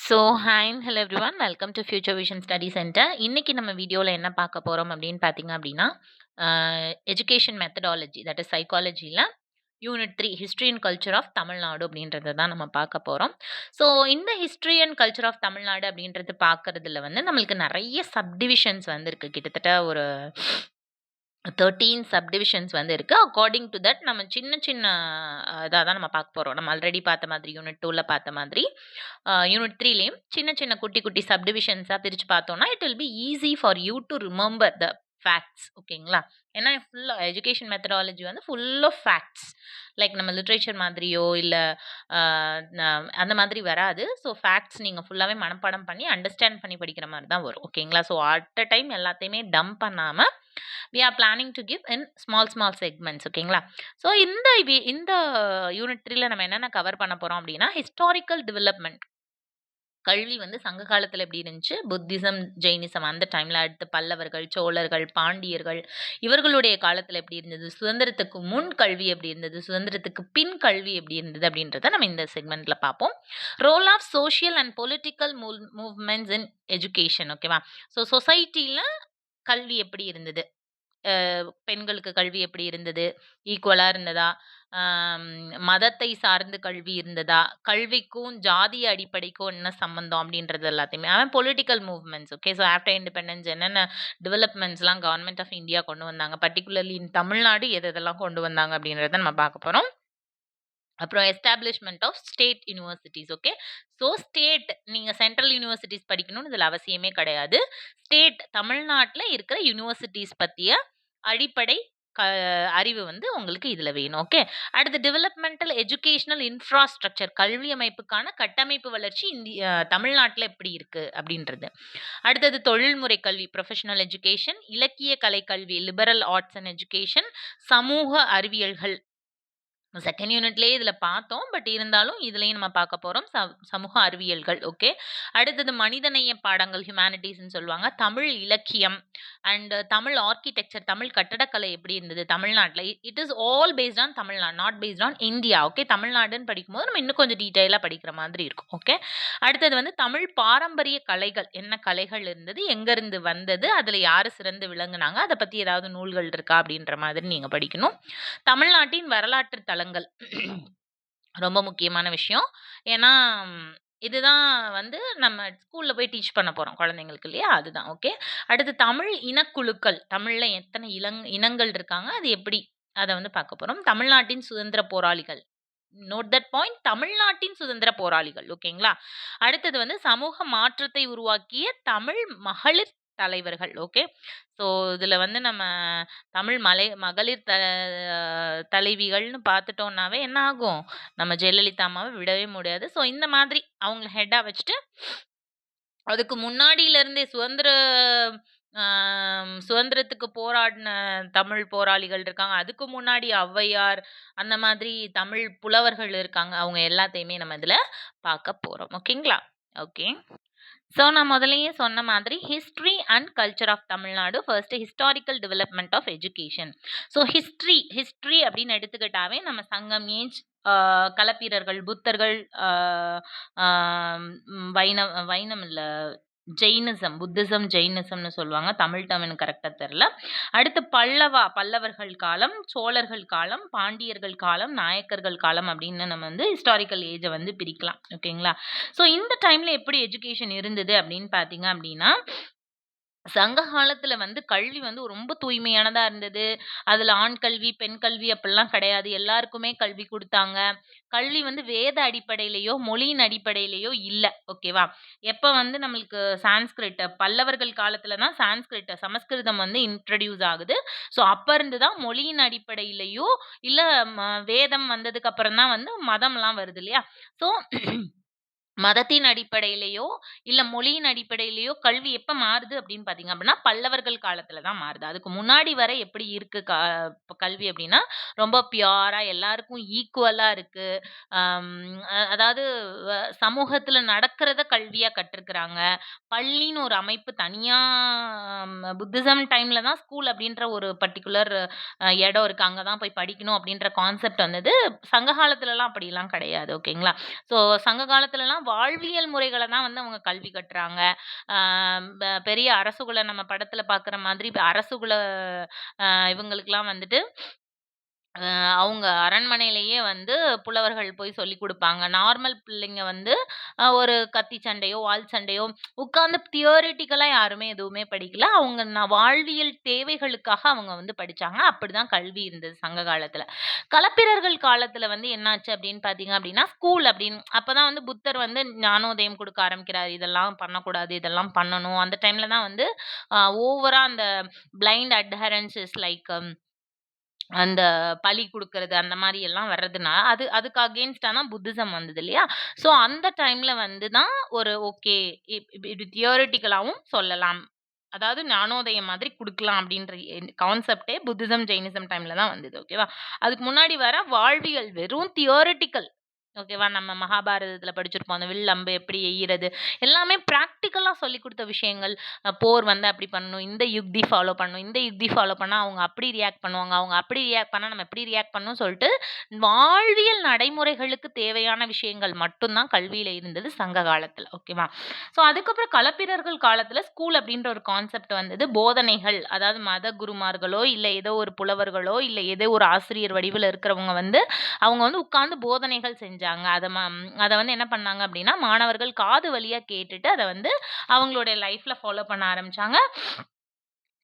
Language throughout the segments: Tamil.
So hi and hello everyone welcome to future vision study centre. இன்னைக்கு நம்ம வீடியோவில் என்ன பார்க்க போகிறோம் அப்படின்னு பார்த்தீங்க அப்படின்னா எஜுகேஷன் மெத்தடாலஜி தட் இஸ் சைக்காலஜியில் unit 3 history and culture of Tamil Nadu அப்படின்றத தான் நம்ம பார்க்க போகிறோம். ஸோ இந்த history and culture of Tamil Nadu அப்படின்றது பார்க்கறதுல வந்து நம்மளுக்கு நிறைய சப்டிவிஷன்ஸ் வந்து இருக்குது. கிட்டத்தட்ட ஒரு 13 சப்டிவிஷன்ஸ் வந்து இருக்கு. அக்கார்டிங் டு தட் நம்ம சின்ன சின்ன இதாக தான் நம்ம பார்க்க போகிறோம். நம்ம ஆல்ரெடி பார்த்த மாதிரி யூனிட் 2ல பார்த்த மாதிரி யூனிட் 3லேயும் சின்ன சின்ன குட்டி குட்டி சப்டிவிஷன்ஸாக பிரித்து பார்த்தோம்னா it will be easy for you to remember the facts. ஓகேங்களா? ஏன்னா ஃபுல்லாக எஜுகேஷன் மெத்தடாலஜி வந்து ஃபுல் ஆஃப் ஃபேக்ட்ஸ். லைக் நம்ம லிட்ரேச்சர் மாதிரியோ இல்லை அந்த மாதிரி வராது. ஸோ ஃபேக்ட்ஸ் நீங்கள் ஃபுல்லாகவே மனப்பாடம் பண்ணி அண்டர்ஸ்டாண்ட் பண்ணி படிக்கிற மாதிரி தான் வரும். ஓகேங்களா? ஸோ அட் அ டைம் எல்லாத்தையுமே டம்ப் பண்ணாமல் we are planning to give in small segments. ஓகேங்களா? ஸோ இந்த யூனிட் 3ல நம்ம என்னென்ன கவர் பண்ண போறோம் அப்படின்னா ஹிஸ்டாரிக்கல் டெவலப்மெண்ட். கல்வி வந்து சங்க காலத்துல எப்படி இருந்துச்சு, புத்திசம் ஜெயினிசம் அந்த டைம்ல, அடுத்து பல்லவர்கள், சோழர்கள், பாண்டியர்கள் இவர்களுடைய காலத்துல எப்படி இருந்தது, சுதந்திரத்துக்கு முன் கல்வி எப்படி இருந்தது, சுதந்திரத்துக்கு பின் கல்வி எப்படி இருந்தது அப்படின்றத நம்ம இந்த செக்மெண்ட்ல பார்ப்போம். Role of social and political movements in education. ஓகேவா? ஸோ சொசைட்டில கல்வி எப்படி இருந்தது, பெண்களுக்கு கல்வி எப்படி இருந்தது, ஈக்குவலா இருந்ததா, மதத்தை சார்ந்து கல்வி இருந்ததா, கல்விக்கும் ஜாதிய அடிப்படைக்கும் என்ன சம்பந்தம் அப்படின்றது எல்லாத்தையுமே political movements. Okay, so after independence என்னென்ன டெவலப்மெண்ட்ஸ்லாம் கவர்மெண்ட் ஆஃப் இந்தியா கொண்டு வந்தாங்க, பர்டிகுலர்லி இன் தமிழ்நாடு எதெல்லாம் கொண்டு வந்தாங்க அப்படின்றத நம்ம பார்க்க போறோம். அப்புறம் establishment of state universities. Okay, so state நீங்கள் சென்ட்ரல் யூனிவர்சிட்டிஸ் படிக்கணும்னு இதில் அவசியமே கிடையாது. ஸ்டேட் தமிழ்நாட்டில் இருக்கிற யூனிவர்சிட்டிஸ் பற்றிய அடிப்படை அறிவு வந்து உங்களுக்கு இதில் வேணும். ஓகே, அடுத்து டெவலப்மெண்டல் எஜுகேஷனல் இன்ஃப்ராஸ்ட்ரக்சர், கல்வி அமைப்புக்கான கட்டமைப்பு வளர்ச்சி தமிழ்நாட்டில் எப்படி இருக்கு அப்படின்றது. அடுத்தது தொழில்முறை கல்வி, ப்ரொஃபஷனல் எஜுகேஷன், இலக்கிய கலை கல்வி, லிபரல் ஆர்ட்ஸ் அண்ட் எஜுகேஷன், சமூக அறிவியல்கள் செகண்ட் யூனிட்லேயே இதில் பார்த்தோம். பட் இருந்தாலும் இதுலேயும் நம்ம பார்க்க போகிறோம் சமூக அறிவியல்கள். ஓகே, அடுத்தது மனிதநேய பாடங்கள், ஹியூமனிட்டிஸ்ன்னு சொல்லுவாங்க, தமிழ் இலக்கியம் அண்ட் தமிழ் ஆர்கிடெக்சர், தமிழ் கட்டடக்கலை எப்படி இருந்தது தமிழ்நாட்டில். It is all based on Tamil Nadu, not based on India. Okay, தமிழ்நாடுன்னு படிக்கும்போது நம்ம இன்னும் கொஞ்சம் டீட்டெயிலாக படிக்கிற மாதிரி இருக்கும். ஓகே, அடுத்தது வந்து தமிழ் பாரம்பரிய கலைகள், என்ன கலைகள் இருந்தது, எங்கேருந்து வந்தது, அதில் யார் சிறந்து விளங்குனாங்க, அதை பற்றி ஏதாவது நூல்கள் இருக்கா அப்படின்ற மாதிரி நீங்கள் படிக்கணும். தமிழ்நாட்டின் வரலாற்று தலங்கள் ரொம்ப முக்கியமான விஷயம். ஏன்னா இதுதான் வந்து நம்ம ஸ்கூல்ல போய் டீச் பண்ண போறோம் குழந்தைங்களுக்கு இல்லையா, அதுதான். ஓகே, அடுத்து தமிழ் இனக்குழுக்கள், தமிழ்ல எத்தனை இனங்கள் இருக்காங்க, அது எப்படி, அதை வந்து பார்க்க போறோம். தமிழ்நாட்டின் சுதந்திர போராளிகள், நோட் தட் பாயிண்ட், தமிழ்நாட்டின் சுதந்திர போராளிகள். ஓகேங்களா? அடுத்தது வந்து சமூக மாற்றத்தை உருவாக்கிய தமிழ் மகளிர் தலைவர்கள். ஓகே, ஸோ இதுல வந்து நம்ம தமிழ் மகளிர் தலைவிகள்னு பார்த்துட்டோம்னாவே என்ன ஆகும், நம்ம ஜெயலலிதா அம்மாவை விடவே முடியாது. ஸோ இந்த மாதிரி அவங்க ஹெட்டா வச்சுட்டு அதுக்கு முன்னாடியில இருந்தே சுதந்திரத்துக்கு போராடின தமிழ் போராளிகள் இருக்காங்க, அதுக்கு முன்னாடி ஔவையார், அந்த மாதிரி தமிழ் புலவர்கள் இருக்காங்க, அவங்க எல்லாத்தையுமே நம்ம இதுல பார்க்க போறோம். ஓகேங்களா? ஓகே, ஸோ நான் முதலையே சொன்ன மாதிரி history and culture of Tamil Nadu. First historical development of education. So history அப்படின்னு எடுத்துக்கிட்டாவே நம்ம சங்கம் ஏஜ், களப்பிரர்கள், புத்தர்கள், வைணம் இல்ல ஜெயினிசம், புத்திசம் ஜெயினிசம்னு சொல்லுவாங்க, தமிழ் டேர்ம் எனக்கு கரெக்டாக தெரில. அடுத்து பல்லவர்கள் காலம், சோழர்கள் காலம், பாண்டியர்கள் காலம், நாயக்கர்கள் காலம் அப்படின்னு நம்ம வந்து ஹிஸ்டாரிக்கல் ஏஜை வந்து பிரிக்கலாம். ஓகேங்களா? ஸோ இந்த டைம்ல எப்படி எஜுகேஷன் இருந்தது அப்படின்னு பார்த்தீங்க அப்படின்னா, சங்க காலத்துல வந்து கல்வி வந்து ரொம்ப தூய்மையானதா இருந்தது. அதுல ஆண் கல்வி, பெண் கல்வி அப்படிலாம் கிடையாது. எல்லாருக்குமே கல்வி குடுத்தாங்க. கல்வி வந்து வேத அடிப்படையிலயோ, மொழியின் அடிப்படையிலயோ இல்ல. ஓகேவா? எப்ப வந்து நம்மளுக்கு சான்ஸ்கிரிட், பல்லவர்கள் காலத்துல தான் சமஸ்கிருதம் வந்து இன்ட்ரோடியூஸ் ஆகுது. ஸோ அப்ப இருந்து தான் மொழியின் அடிப்படையிலயோ, இல்ல வேதம் வந்ததுக்கு அப்புறம் தான் வந்து மதம்லாம் வருது இல்லையா? ஸோ மதத்தின் அடிப்படையிலயோ, இல்ல மொழியின் அடிப்படையிலயோ கல்வி எப்ப மாறுது அப்படின்னு பார்த்தீங்க அப்படின்னா, பல்லவர்கள் காலத்துல தான் மாறுது. அதுக்கு முன்னாடி வரை எப்படி இருக்கு கல்வி அப்படின்னா, ரொம்ப பியூரா எல்லாருக்கும் ஈக்குவலா இருக்கு. அம் அதாவது சமூகத்துல நடக்கிறத கல்வியா கற்றுக்கிறாங்க. பள்ளின்னு ஒரு அமைப்பு தனியா, புத்திசம் டைம்ல தான் ஸ்கூல் அப்படின்ற ஒரு பர்ட்டிகுலர் இடம் இருக்கு. அங்க தான் போய் படிக்கணும் அப்படின்ற கான்செப்ட் வந்தது. சங்க காலத்துலலாம் அப்படிலாம் கிடையாது. ஓகேங்களா? ஸோ சங்க காலத்துலலாம் வாழ்வியல் முறைகள தான் வந்து அவங்க கல்வி கற்றாங்க. ஆ பெரிய அரசுகுல நம்ம படத்துல பார்க்குற மாதிரி அரசுகுல இவங்களுக்கெல்லாம் வந்துட்டு அ அவங்க அரண்மனையிலேயே வந்து புலவர்கள் போய் சொல்லிக் குடுப்பாங்க. நார்மல் பிள்ளைங்க வந்து ஒரு கத்தி சண்டையோ, வாள் சண்டையோ உட்கார்ந்து தியரிட்டிக்கலா யாருமே எதுவுமே படிக்கல. அவங்க வாழ்வியல் தேவைகளுக்காக அவங்க வந்து படிச்சாங்க. அப்படிதான் கல்வி இருந்தது சங்க காலத்துல. களப்பிரர்கள் காலத்துல வந்து என்னாச்சு அப்படின்னு பார்த்தீங்க அப்படின்னா, ஸ்கூல் அப்படின்னு அப்பதான் வந்து புத்தர் வந்து ஞானோதயம் குடுக்க ஆரம்பிக்கிறாரு. இதெல்லாம் பண்ணக்கூடாது, இதெல்லாம் பண்ணணும். அந்த டைம்ல தான் வந்து ஓவரா அந்த பிளைண்ட் அட்ஹரன்ஸ் இஸ் லைக் அந்த பலி குடுக்குறது அந்த மாரி எல்லாம் வர்றதுனால, அதுக்கு அகைன்ஸ்டா தான் புத்திசம் வந்தது இல்லையா? ஸோ அந்த டைம்ல வந்து தான் ஒரு ஓகே இது தியரிட்டிக்கலாவும் சொல்லலாம். அதாவது ஞானோதயம் மாதிரி குடுக்கலாம் அப்படின்ற கான்செப்ட்டே புத்திசம், ஜெயினிசம் டைம்ல தான் வந்தது. ஓகேவா? அதுக்கு முன்னாடி வர வாழ்வியல் வெறும் தியரிட்டிக்கல். ஓகேவா? நம்ம மகாபாரதத்துல படிச்சிருப்போம். அந்த வில் அம்பு எப்படி எய்யிறது, எல்லாமே பிராக்டிகலா சொல்லிக் குடுத்த விஷயங்கள். போர் வந்து அப்படி பண்ணணும். இந்த யுக்தி ஃபாலோ பண்ணணும். இந்த யுக்தி ஃபாலோ பண்ணா அவங்க அப்படி ரியாக்ட் பண்ணுவாங்க. அவங்க அப்படி ரியாக்ட் பண்ணா நம்ம எப்படி ரியாக்ட் பண்ணணும்னு சொல்லிட்டு, வாழ்வியல் நடைமுறைகளுக்கு தேவையான விஷயங்கள் மட்டும் தான் கல்வியில இருந்தது சங்க காலத்துல. ஓகேவா? ஸோ அதுக்கப்புறம் களப்பிரர்கள் காலத்துல ஸ்கூல் அப்படின்ற ஒரு கான்செப்ட் வந்தது. போதனைகள் அதாவது மத குருமார்களோ, இல்ல ஏதோ ஒரு புலவர்களோ, இல்ல ஏதோ ஒரு ஆசிரியர் வடிவில இருக்கிறவங்க வந்து, அவங்க வந்து உட்கார்ந்து போதனைகள் செஞ்சாங்க. அத வந்து என்ன பண்ணாங்க அப்படின்னா, மாணவர்கள் காது வழியா கேட்டுட்டு அத வந்து அவங்களுடைய லைஃப்ல ஃபாலோ பண்ண ஆரம்பிச்சாங்க.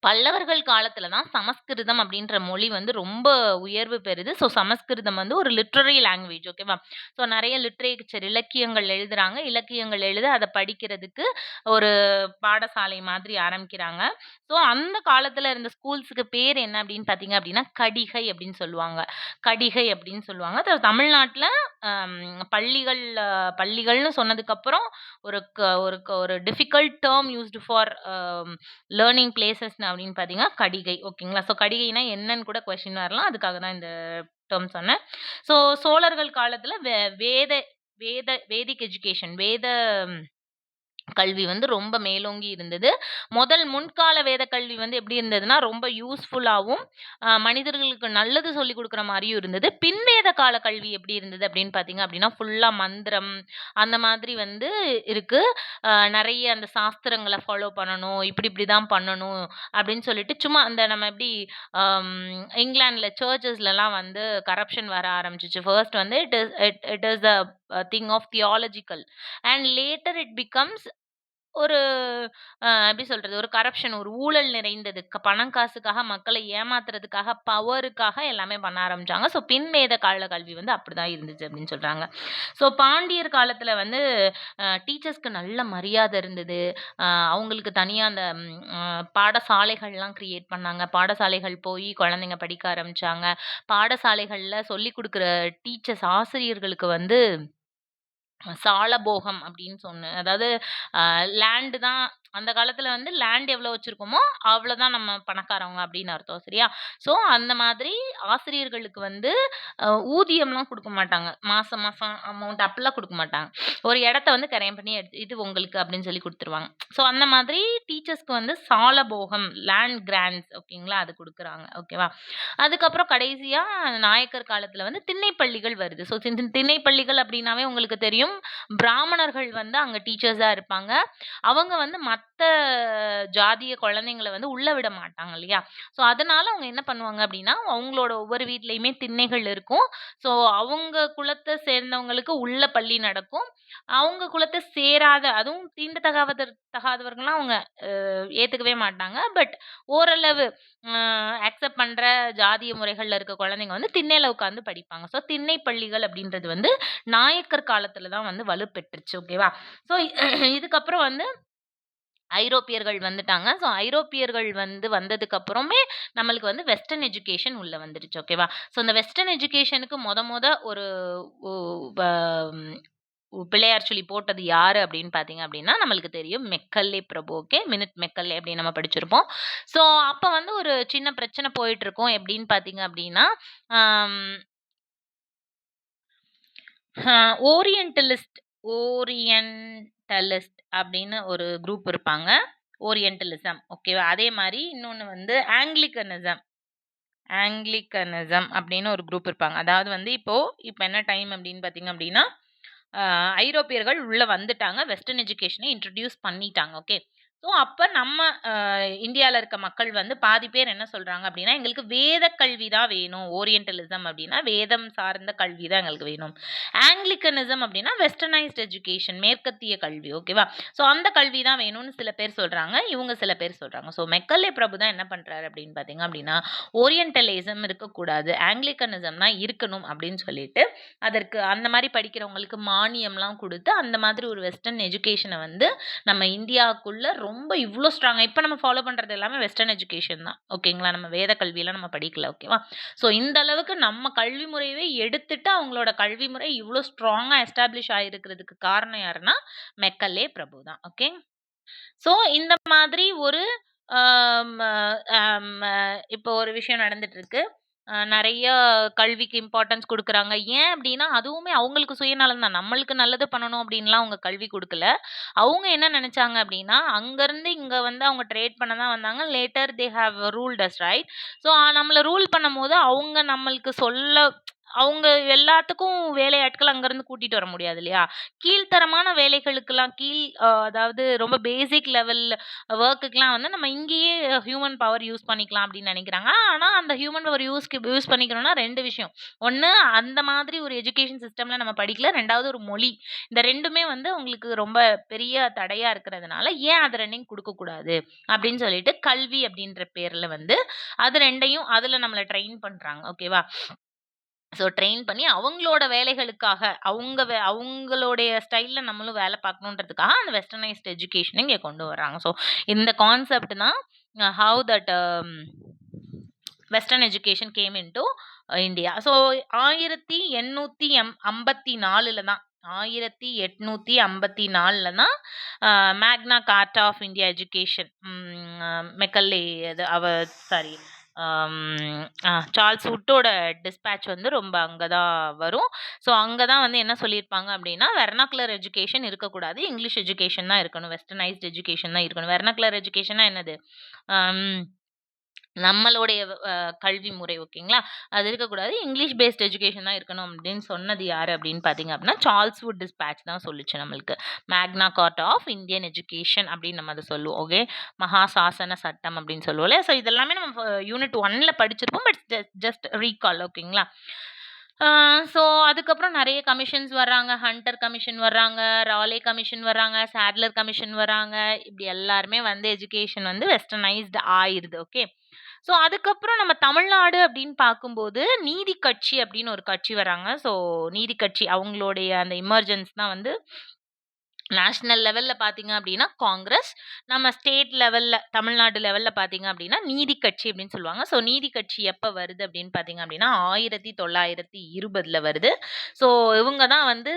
பல்லவர்கள் காலத்துல தான் சமஸ்கிருதம் அப்படின்ற மொழி வந்து ரொம்ப உயர்வு பெறுது. ஸோ சமஸ்கிருதம் வந்து ஒரு லிட்டரரி லாங்குவேஜ் ஓகேவா? ஸோ நெறைய லிட்டரேச்சர் இலக்கியங்கள் எழுதுறாங்க. இலக்கியங்கள் எழுத அத படிக்கிறதுக்கு ஒரு பாடசாலை மாதிரி ஆரம்பிக்கிறாங்க. ஸோ அந்த காலத்துல இருந்த ஸ்கூல்ஸ்க்கு பேர் என்ன அப்படின்னு பார்த்தீங்க அப்படின்னா, கடிகை அப்படின்னு சொல்லுவாங்க. கடிகை அப்படின்னு சொல்லுவாங்க. தமிழ்நாட்ல அம் பள்ளிகள்னு சொன்னதுக்கப்புறம் ஒரு difficult term used for learning places அப்படின்னு பார்த்தீங்கன்னா, கடிகை. ஓகேங்களா? ஸோ கடிகைனா என்னன்னு கூட கொஸ்டின் வரலாம். அதுக்காக தான் இந்த டெர்ம் சொன்னேன். ஸோ சோழர்கள் காலத்துல வேத வேத வேதிக் எஜுகேஷன் கல்வி வந்து ரொம்ப மேலோங்கி இருந்தது. முன்கால வேத கல்வி வந்து எப்படி இருந்ததுன்னா, ரொம்ப யூஸ்ஃபுல்லாவும், மனிதர்களுக்கு நல்லது சொல்லிக் குடுக்குற மாரியும் இருந்தது. பின்வேத கால கல்வி எப்படி இருந்தது அப்படின்னு பார்த்தீங்க அப்படின்னா, ஃபுல்லா மந்திரம் அந்த மாதிரி வந்து இருக்கு. நெறைய அந்த சாஸ்திரங்கள ஃபாலோ பண்ணணும். இப்படி இப்படி தான் பண்ணணும் அப்படின்னு சொல்லிட்டு, சும்மா அந்த நம்ம எப்படி அம் இங்கிலாந்துல சர்ச்சஸ்லலாம் வந்து கரப்ஷன் வர ஆரம்பிச்சுச்சு. ஃபர்ஸ்ட் வந்து it is the thing of theological and later it becomes ஒரு எப்படி சொல்றது? ஒரு கரப்ஷன், ஒரு ஊழல் நிறைந்தது. பணம் காசுக்காக மக்களை ஏமாத்துறதுக்காக, பவருக்காக எல்லாமே பண்ண ஆரம்பிச்சாங்க. ஸோ பின்வேத கால கல்வி வந்து அப்படிதான் இருந்துச்சு அப்படின்னு சொல்றாங்க. ஸோ பாண்டியர் காலத்துல வந்து டீச்சர்ஸ்க்கு நல்ல மரியாதை இருந்தது. அவங்களுக்கு தனியா அந்த பாடசாலைகள்லாம் கிரியேட் பண்ணாங்க. பாடசாலைகள் போய் குழந்தைங்க படிக்க ஆரம்பிச்சாங்க. பாடசாலைகள்ல சொல்லிக் குடுக்குற ஆசிரியர்களுக்கு வந்து சாலபோகம் அப்படின்னு அதாவது லேண்ட் தான் அந்த காலத்துல வந்து லேண்ட் எவ்வளோ வச்சிருக்கோமோ, அவ்வளோதான் நம்ம பணக்காரவங்க அப்படின்னு அர்த்தம். சரியா? ஸோ அந்த மாதிரி ஆசிரியர்களுக்கு வந்து ஊதியம்லாம் குடுக்க மாட்டாங்க. மாசம் மாசம் அமௌண்ட் அப்படிலாம் குடுக்க மாட்டாங்க. ஒரு இடத்த வந்து கிரயம் பண்ணி இது உங்களுக்கு அப்படின்னு சொல்லி குடுத்துருவாங்க. ஸோ அந்த மாதிரி டீச்சர்ஸ்க்கு வந்து சாலபோகம், லேண்ட் கிராண்ட்ஸ் ஓகேங்களா? அது குடுக்குறாங்க. ஓகேவா? அதுக்கப்புறம் கடைசியா நாயக்கர் காலத்துல வந்து திண்ணைப்பள்ளிகள் வருது. ஸோ திண்ணைப்பள்ளிகள் அப்படின்னாவே உங்களுக்கு தெரியும். பிராமணர்கள் வந்து அங்க டீச்சர்ஸா இருப்பாங்க. அவங்க வந்து மத்த ஜாதிய குழந்தைங்கள வந்து உள்ள விட மாட்டாங்க இல்லையா? ஸோ அதனால அவங்க என்ன பண்ணுவாங்க அப்படின்னா, அவங்களோட ஒவ்வொரு வீட்லயுமே திண்ணைகள் இருக்கும். ஸோ அவங்க குலத்த சேர்ந்தவங்களுக்கு உள்ள பள்ளி நடக்கும். அவங்க குலத்த சேராத அதுவும் தகாதவர்கள்லாம் அவங்க ஏத்துக்கவே மாட்டாங்க. பட் ஓரளவு அ அக்செப்ட் பண்ற ஜாதிய முறைகள்ல இருக்க குழந்தைங்க வந்து திண்ணையில உட்கார்ந்து படிப்பாங்க. ஸோ திண்ணை பள்ளிகள் அப்படின்றது வந்து நாயக்கர் காலத்துல தான் வந்து வலுப்பெற்றுச்சு. ஓகேவா? ஸோ இதுக்கப்புறம் வந்து ஐரோப்பியர்கள் வந்துட்டாங்க. ஸோ ஐரோப்பியர்கள் வந்து வந்ததுக்கு அப்புறமே நம்மளுக்கு வந்து வெஸ்டர்ன் எஜுகேஷன் உள்ள வந்துருச்சு. ஓகேவா? ஸோ இந்த வெஸ்டர்ன் எஜுகேஷனுக்கு மொத ஒரு ஒ வ பிள்ளையார் சொல்லி போட்டது யாரு அப்படின்னு பார்த்தீங்க அப்படின்னா, நம்மளுக்கு தெரியும் மெக்கல்லே பிரபு. ஓகே. மினிட் மெக்கல்லே அப்படின்னு நம்ம படிச்சிருப்போம். ஸோ அப்ப வந்து ஒரு சின்ன பிரச்சனை போயிட்டுருக்கும். எப்படின்னு பார்த்தீங்க அப்படின்னா, அம் அ ஓரியன்டலிஸ்ட் ஓரியன்டலிஸ்ட் அப்படின்னு ஒரு குரூப் இருப்பாங்க. ஓரியன்டலிசம் ஓகேவா? அதே மாரி இன்னொன்னு வந்து ஆங்கிலிகனிசம் ஆங்கிலிகனிசம் அப்படின்னு ஒரு குரூப் இருப்பாங்க. அதாவது வந்து இப்போ என்ன டைம் அப்படின்னு பார்த்தீங்க அப்படின்னா, ஐரோப்பியர்கள் உள்ள வந்துட்டாங்க. வெஸ்டர்ன் எஜுகேஷனை இன்ட்ரோடியூஸ் பண்ணிட்டாங்க. ஓகே. ஸோ அப்ப நம்ம இந்தியால இருக்க மக்கள் வந்து பாதி பேர் என்ன சொல்றாங்க அப்படின்னா, எங்களுக்கு வேத கல்வி தான் வேணும். ஓரியன்டலிசம் அப்படின்னா வேதம் சார்ந்த கல்வி தான் எங்களுக்கு வேணும். ஆங்கிலிக்கனிசம் அப்படின்னா வெஸ்டர்னைஸ்ட் எஜுகேஷன், மேற்கத்திய கல்வி. ஓகேவா? ஸோ அந்த கல்வி தான் வேணும்னு சில பேர் சொல்றாங்க. இவங்க சில பேர் சொல்றாங்க. ஸோ மெக்கலே பிரபு தான் என்ன பண்றாரு அப்படின்னு பார்த்தீங்க அப்படின்னா, ஓரியன்டலிசம் இருக்கக்கூடாது. ஆங்கிலிக்கனிசம் தான் இருக்கணும் அப்படின்னு சொல்லிட்டு, அதற்கு அந்த மாரி படிக்கிறவங்களுக்கு மானியம்லாம் குடுத்து, அந்த மாதிரி ஒரு வெஸ்டர்ன் எஜுகேஷன வந்து நம்ம இந்தியாக்குள்ள ரொம்ப இவ்ளோ ஸ்ட்ராங்கா இப்ப நம்ம ஃபாலோ பண்றது எல்லாமே வெஸ்டர்ன் எஜுகேஷன் தான். ஓகேங்களா? நம்ம வேத கல்வியெல்லாம் நம்ம படிக்கல. ஓகேவா? ஸோ இந்த அளவுக்கு நம்ம கல்வி முறையவே எடுத்துட்டு, அவங்களோட கல்வி முறை இவ்ளோ ஸ்ட்ராங்கா எஸ்டாப்ளிஷ் ஆயிருக்கிறதுக்கு காரணம் யாருன்னா, மெக்கலே பிரபு தான். ஓகே. ஸோ இந்த மாதிரி ஒரு ஆம், ஆம், இப்போ ஒரு விஷயம் நடந்துட்டு இருக்கு. நெறைய கல்விக்கு இம்பார்ட்டன்ஸ் குடுக்குறாங்க. ஏன் அப்டின்னா, அதுவுமே அவங்களுக்கு சுயநலம் தான். நம்மளுக்கு நல்லது பண்ணணும் அப்டின்லாம் அவங்க கல்வி குடுக்கல. அவங்க என்ன நெனச்சாங்க அப்டின்னா, அங்கருந்து இங்க வந்து அவங்க ட்ரேட் பண்ண தான் வந்தாங்க. Later they have ruled us right. So நம்மள ரூல் பண்ணும்போது அவங்க நம்மளுக்கு அவங்க எல்லாத்துக்கும் வேலையாட்கள் அங்கருந்து கூட்டிட்டு வர முடியாது இல்லையா? கீழ்த்தரமான வேலைகளுக்கெல்லாம் அதாவது ரொம்ப பேசிக் லெவல் வொர்க்குக்குலாம் வந்து நம்ம இங்கேயே ஹியூமன் பவர் யூஸ் பண்ணிக்கலாம் அப்படின்னு நினைக்கிறாங்க. ஆனா அந்த ஹியூமன் பவர் யூஸ் பண்ணிக்கணும்னா 2 விஷயம். ஒண்ணு அந்த மாதிரி ஒரு எஜுகேஷன் சிஸ்டம்ல நம்ம படிக்கல. 2வது ஒரு மொழி. இந்த 2மே வந்து உங்களுக்கு ரொம்ப பெரிய தடையா இருக்கிறதுனால, ஏன் அது 2யும் குடுக்கக்கூடாது? அப்படின்னு சொல்லிட்டு கல்வி அப்படின்ற பேர்ல வந்து அது 2யும் அதுல நம்மள ட்ரெயின் பண்றாங்க. ஓகேவா? ஸோ ட்ரெயின் பண்ணி அவங்களோட வேலைகளுக்காக, அவங்களுடைய ஸ்டைல்ல நம்மளும் வேலை பார்க்கணுன்றதுக்காக அந்த வெஸ்டர்னைஸ்ட் எஜுகேஷன இங்க கொண்டு வராங்க. ஸோ இந்த கான்செப்ட் தான் how that western education came into India. So 1854ல தான் 1854ல தான் Magna Carta of India education Macaulay sorry Charles வுட்டோட டிஸ்பேட்ச் வந்து ரொம்ப அங்க தான் வரும். ஸோ அங்க தான் வந்து என்ன சொல்லியிருப்பாங்க அப்டின்னா, வெர்னாகுலர் எஜுகேஷன் இருக்கக்கூடாது. இங்கிலீஷ் எஜுகேஷன் தான் இருக்கணும். வெஸ்டர்னைஸ்ட் எஜுகேஷன் தான் இருக்கணும். வெர்னாகுலர் எஜுகேஷன்னா என்னது? அம் நம்மளுடைய கல்வி முறை ஓகேங்களா? அது இருக்கக்கூடாது. இங்கிலீஷ் பேஸ்ட் எஜுகேஷன் தான் இருக்கணும் அப்படின்னு சொன்னது யாரு அப்படின்னு பார்த்தீங்க அப்படின்னா, சார்ல்ஸ் வுட் டிஸ்பேட்ச் தான் சொல்லுச்சு நம்மளுக்கு. மேக்னா கார்ட்டா ஆஃப் இந்தியன் எஜுகேஷன் அப்படின்னு நம்ம அத சொல்லுவோம். ஓகே. மகா சாசன சட்டம் அப்படின்னு சொல்லுவோம் இல்லையா? ஸோ இதெல்லாமே நம்ம யூனிட் 1ல படிச்சிருப்போம். பட் ஜஸ்ட் ரீகால் ஓகேங்களா? ஆ ஸோ அதுக்கப்புறம் நெறைய கமிஷன்ஸ் வர்றாங்க. ஹண்டர் கமிஷன் வர்றாங்க, ராலே கமிஷன் வர்றாங்க, சாட்லர் கமிஷன் வர்றாங்க. இப்படி எல்லாருமே வந்து எஜுகேஷன் வந்து வெஸ்டர்னைஸ்ட் ஆயிருது. ஓகே. ஸோ அதுக்கப்புறம் நம்ம தமிழ்நாடு அப்படின்னு பார்க்கும்போது, நீதி கட்சி அப்படின்னு ஒரு கட்சி வராங்க. ஸோ நீதி கட்சி அவங்களுடைய அந்த எமர்ஜென்ஸ் தான் வந்து நேஷனல் லெவல்ல பார்த்தீங்க அப்படின்னா காங்கிரஸ். நம்ம ஸ்டேட் லெவல்ல தமிழ்நாடு லெவல்ல பார்த்தீங்க அப்படின்னா நீதி கட்சி அப்படின்னு சொல்லுவாங்க. ஸோ நீதி கட்சி எப்ப வருது அப்படின்னு பார்த்தீங்க அப்படின்னா 1920ல வருது. ஸோ இவங்க தான் வந்து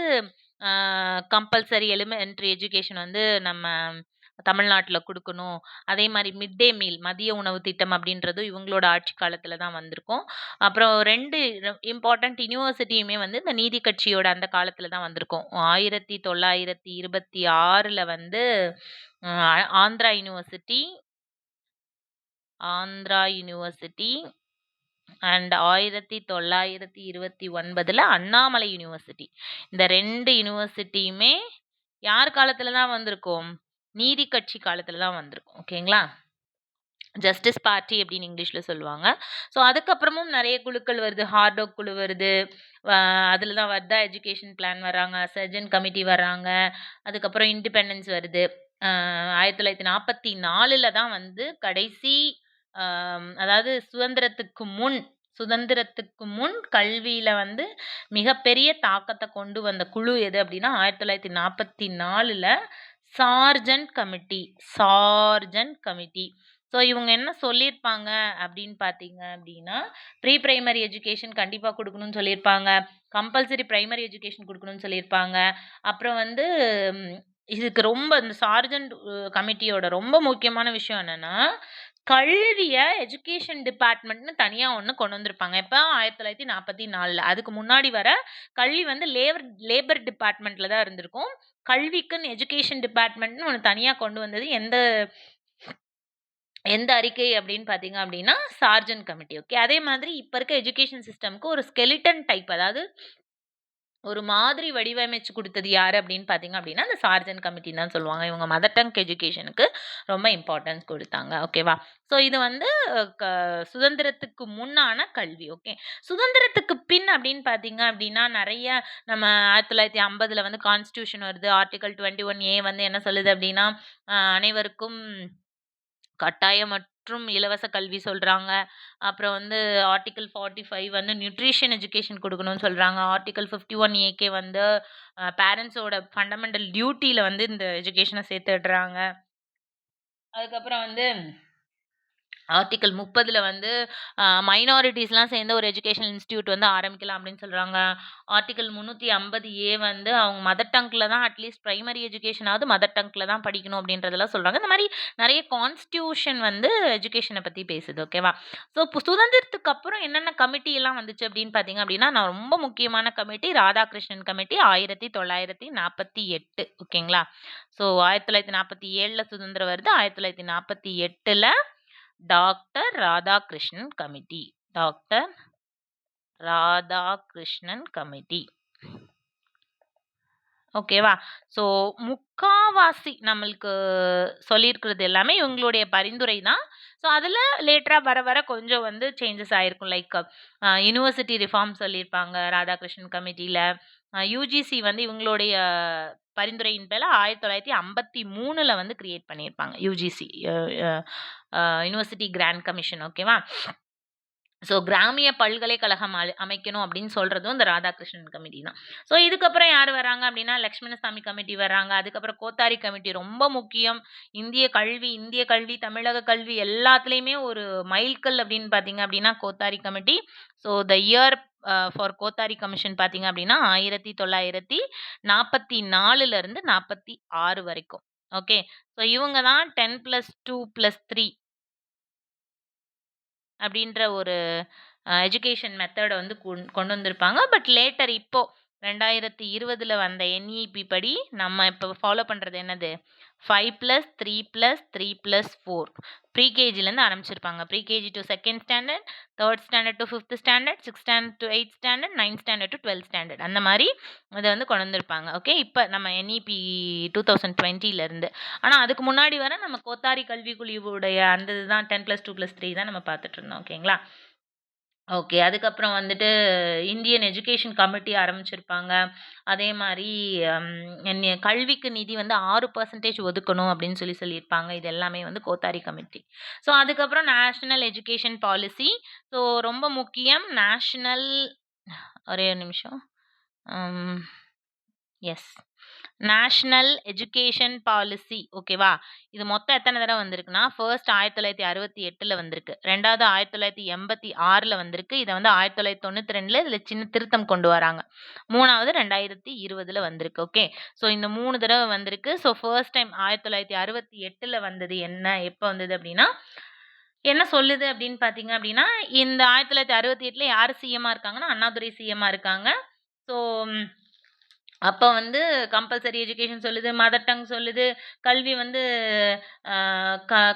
கம்பல்சரி எலிமெண்டரி எஜுகேஷன் வந்து நம்ம தமிழ்நாட்டுல குடுக்கணும். அதே மாரி மிட் டே மீல் மதிய உணவு திட்டம் அப்படின்றதும் இவங்களோட ஆட்சி காலத்துல தான் வந்திருக்கும். அப்புறம் 2 இம்பார்ட்டன்ட் யுனிவர்சிட்டியுமே வந்து இந்த நீதி கட்சியோட அந்த காலத்துல தான் வந்திருக்கும். 1926ல வந்து அ Andhra university Andhra university and 1929ல அண்ணாமலை யுனிவர்சிட்டி. இந்த 2 யுனிவர்சிட்டியுமே யார் காலத்துல தான் வந்திருக்கும்? நீதி கட்சி காலத்துல தான் வந்திருக்கும். ஓகேங்களா? ஜஸ்டிஸ் பார்ட்டி அப்படின்னு இங்கிலீஷ்ல சொல்லுவாங்க. ஸோ அதுக்கப்புறமும் நெறைய குழுக்கள் வருது. ஹார்டோக் குழு வருது. அதில தான் வர்தா எஜுகேஷன் பிளான் வராங்க. சர்ஜன் கமிட்டி வராங்க. அதுக்கப்புறம் இண்டிபெண்டன்ஸ் வருது. 1944ல தான் வந்து கடைசி அதாவது சுதந்திரத்துக்கு முன் கல்வியில வந்து மிகப்பெரிய தாக்கத்த கொண்டு வந்த குழு எது அப்படின்னா, 1944ல Sargent committee Sargent committee. So இவங்க என்ன சொல்லியிருப்பாங்க அப்படின்னு பார்த்தீங்க அப்படின்னா, ப்ரீ பிரைமரி எஜுகேஷன் கண்டிப்பா குடுக்கணும்னு சொல்லியிருப்பாங்க. கம்பல்சரி பிரைமரி எஜுகேஷன் குடுக்கணும்னு சொல்லியிருப்பாங்க. அப்புறம் வந்து ம் இதுக்கு ரொம்ப இந்த சார்ஜன்ட் கமிட்டியோட ரொம்ப முக்கியமான விஷயம் என்னன்னா, கல்விய எஜுகேஷன் டிபார்ட்மெண்ட்ன்னு தனியா ஒண்ணு கொண்டு வந்திருப்பாங்க. எப்ப 1944ல. அதுக்கு முன்னாடி வர கல்வி வந்து லேபர் டிபார்ட்மெண்ட்ல தான் இருந்திருக்கும். கல்விக்குன்னு எஜுகேஷன் டிபார்ட்மெண்ட்ன்னு ஒண்ணு தனியா கொண்டு வந்தது எந்த எந்த அறிக்கை அப்படின்னு பார்த்தீங்க அப்படின்னா, சார்ஜன்ட் கமிட்டி. ஓகே. அதே மாதிரி இப்ப இருக்க எஜுகேஷன் சிஸ்டம்க்கு ஒரு ஸ்கெலிட்டன் டைப் அதாவது ஒரு மாதிரி வடிவமைச்சு குடுத்தது யாரு அப்படின்னு பார்த்தீங்க அப்படின்னா, அந்த சார்ஜன் கமிட்டின்னு தான் சொல்லுவாங்க. இவங்க மதர் டங் எஜுகேஷனுக்கு ரொம்ப இம்பார்ட்டன்ஸ் குடுத்தாங்க. ஓகேவா? ஸோ இது வந்து க சுதந்திரத்துக்கு முன்னான கல்வி. ஓகே. சுதந்திரத்துக்கு பின் அப்படின்னு பார்த்தீங்க அப்படின்னா, நெறைய நம்ம 1950ல வந்து கான்ஸ்டிடியூஷன் வருது. ஆர்டிகிள் 21 ஏ வந்து என்ன சொல்லுது அப்படின்னா, அனைவருக்கும் கட்டாயம் மற்றும் இலவச கல்வி சொல்றாங்க. அப்புறம் வந்து ஆர்டிகிள் 45 வந்து நியூட்ரிஷன் எஜுகேஷன் குடுக்கணும்னு சொல்றாங்க. ஆர்டிகிள் 51 ஏகே வந்து பேரண்ட்ஸோட ஃபண்டமெண்டல் டியூட்டில வந்து இந்த எஜுகேஷன சேர்த்துடுறாங்க. அதுக்கப்புறம் வந்து ஆர்டிகிள் 30ல வந்து மைனாரிட்டீஸ்லாம் சேர்ந்த ஒரு எஜுகேஷனல் இன்ஸ்டிடியூட் வந்து ஆரம்பிக்கலாம் அப்படின்னு சொல்றாங்க. ஆர்டிகிள் 350 ஏ வந்து அவங்க மதர் டங்க்ல தான் அட்லீஸ்ட் பிரைமரி எஜுகேஷனாவது மதர் டங்க்ல தான் படிக்கணும் அப்படின்றதெல்லாம் சொல்றாங்க. இந்த மாரி நெறைய கான்ஸ்டிடியூஷன் வந்து எஜுகேஷன பத்தி பேசுது. ஓகேவா? ஸோ சுதந்திரத்துக்கு அப்புறம் என்னென்ன கமிட்டி எல்லாம் வந்துச்சு அப்படின்னு பார்த்தீங்க அப்படின்னா, நான் ரொம்ப முக்கியமான கமிட்டி ராதாகிருஷ்ணன் கமிட்டி 1948 ஓகேங்களா? ஸோ 1947ல சுதந்திரம் வருது. 1948ல doctor Radhakrishnan committee. Doctor Radhakrishnan committee. ஓகேவா? ஸோ முக்காவாசி நம்மளுக்கு சொல்லியிருக்கிறது எல்லாமே இவங்களுடைய பரிந்துரை தான். ஸோ அதில லேட்டரா வர வர கொஞ்சம் வந்து சேஞ்சஸ் ஆயிருக்கும். லைக் யுனிவர்சிட்டி ரிஃபார்ம் சொல்லியிருப்பாங்க ராதாகிருஷ்ணன் கமிட்டில. யுஜிசி வந்து இவங்களுடைய பரிந்துரையின் பேர்ல 1953ல வந்து கிரியேட் பண்ணியிருப்பாங்க. யுஜிசி யுனிவர்சிட்டி கிராண்ட் கமிஷன் ஓகேவா? ஸோ கிராமிய பல்கலைக்கழகம் அமைக்கணும் அப்படின்னு சொல்றதும் இந்த ராதாகிருஷ்ணன் கமிட்டி தான். ஸோ இதுக்கப்புறம் யார் வராங்க அப்படின்னா, லட்சுமணசாமி கமிட்டி வர்றாங்க. அதுக்கப்புறம் கோத்தாரி கமிட்டி ரொம்ப முக்கியம். இந்திய கல்வி, தமிழக கல்வி எல்லாத்துலயுமே ஒரு மைல்கல் அப்படின்னு பார்த்தீங்க அப்படின்னா, Kothari committee. So the year for Kothari commission பார்த்தீங்க அப்படின்னா, 1944ல இருந்து 46 வரைக்கும். ஓகே. ஸோ இவங்க தான் 10+2+3 அப்படின்ற ஒரு எஜுகேஷன் மெத்தட வந்து கொண்டு வந்திருப்பாங்க. பட் லேட்டர் இப்போ 2020ல வந்த என்இபி படி நம்ம இப்ப ஃபாலோ பண்றது என்னது? 5+3+3+4 ப்ரீகேஜிலேருந்து ஆரம்பிச்சிருப்பாங்க. ப்ரீகேஜி டூ 2ண்ட் standard, 3rd standard to 5th standard, 6th standard to 8th standard, 9th standard to 12th standard அந்த மாரி இத வந்து கொண்டு வந்திருப்பாங்க. ஓகே. இப்ப நம்ம என்இபி 2020ல இருந்து. ஆனா அதுக்கு முன்னாடி வர நம்ம கோத்தாரி கல்விக் குழுவுடைய அந்த இதுதான் 10+2+3 தான் நம்ம பார்த்துட்டு இருந்தோம். ஓகேங்களா? ஓகே. அதுக்கப்புறம் வந்துட்டு இந்தியன் எஜுகேஷன் கமிட்டி ஆரம்பிச்சிருப்பாங்க. அதே மாரி கல்விக்கு நிதி வந்து 6% ஒதுக்கணும் அப்படின்னு சொல்லியிருப்பாங்க. இது எல்லாமே வந்து கோத்தாரி கமிட்டி. ஸோ அதுக்கப்புறம் நேஷனல் எஜுகேஷன் பாலிசி. ஸோ ரொம்ப முக்கியம். ஒரே ஒரு நிமிஷம். ம். எஸ். நேஷனல் எஜுகேஷன் பாலிசி ஓகேவா? இது மொத்தம் எத்தன தடவ வந்திருக்குன்னா, ஃபர்ஸ்ட் 1968ல வந்திருக்கு. 2வது 1986ல வந்திருக்கு. இத வந்து 1992ல இதுல சின்ன திருத்தம் கொண்டு வராங்க. 3வது 2020ல வந்திருக்கு. ஓகே. ஸோ இந்த 3 தடவ வந்திருக்கு. ஸோ ஃபர்ஸ்ட் டைம் 1968ல வந்தது என்ன? எப்ப வந்தது அப்டின்னா, என்ன சொல்லுது அப்படின்னு பார்த்தீங்க அப்படின்னா, இந்த 1968ல யாரு சிஎம்மா இருக்காங்கன்னா, அண்ணாதுரை சிஎம்மா இருக்காங்க. ஸோ அப்ப வந்து கம்பல்சரி எஜுகேஷன் சொல்லுது, மதர் டங் சொல்லுது. கல்வி வந்து அ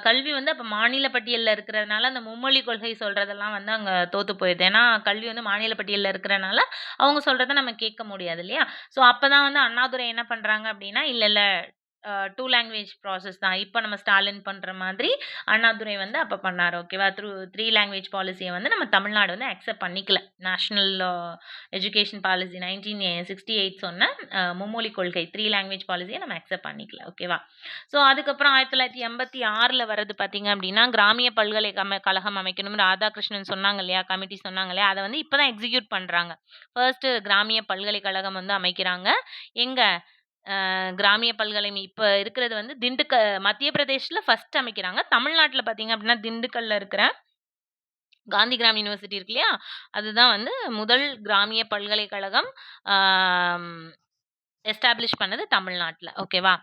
கல்வி வந்து அப்ப மாநில பட்டியல்ல இருக்கிறதுனால, அந்த மும்மொழி கொள்கை சொல்றதெல்லாம் வந்து அங்க தோத்து போயிருது. ஏன்னா, கல்வி வந்து மாநில பட்டியல்ல இருக்கிறனால, அவங்க சொல்றத நம்ம கேட்க முடியாது இல்லையா? ஸோ அப்பதான் வந்து அண்ணாதுரை என்ன பண்றாங்க அப்படின்னா, இல்ல இல்ல 2 லாங்குவேஜ் ப்ராசஸ் தான். இப்ப நம்ம ஸ்டாலின் பண்ற மாதிரி அண்ணாதுரை வந்து அப்ப பண்ணாரு. ஓகேவா? 3 லாங்குவேஜ் பாலிசிய வந்து நம்ம தமிழ்நாடு வந்து அக்செப்ட் பண்ணிக்கல. நேஷனல் எஜுகேஷன் பாலிசி 1968 சொன்ன மும்மொழி கொள்கை 3 லாங்குவேஜ் பாலிசிய நம்ம அக்செப்ட் பண்ணிக்கல. ஓகேவா? ஸோ அதுக்கப்புறம் 1986ல வர்றது பார்த்தீங்க அப்படின்னா, கிராமிய கழகம் அமைக்கணும்னு ராதாகிருஷ்ணன் சொன்னாங்க இல்லையா? கமிட்டி சொன்னாங்க இல்லையா? அத வந்து இப்ப தான் எக்ஸிக்யூட் பண்றாங்க. ஃபர்ஸ்ட் கிராமிய பல்கலைக்கழகம் வந்து அமைக்கிறாங்க. எங்க? கிராமிய இப்ப இருக்கிறது வந்து மத்திய பிரதேஷ்ல ஃபர்ஸ்ட் அமைக்கிறாங்க. தமிழ்நாட்டுல பார்த்தீங்க அப்படின்னா, திண்டுக்கல்ல இருக்கிற காந்திகிராம் யுனிவர்சிட்டி இருக்கு இல்லையா? அதுதான் வந்து முதல் கிராமிய பல்கலைக்கழகம். ஆம் எஸ்டாப்ளிஷ் பண்ணது தமிழ்நாட்டுல. ஓகேவா?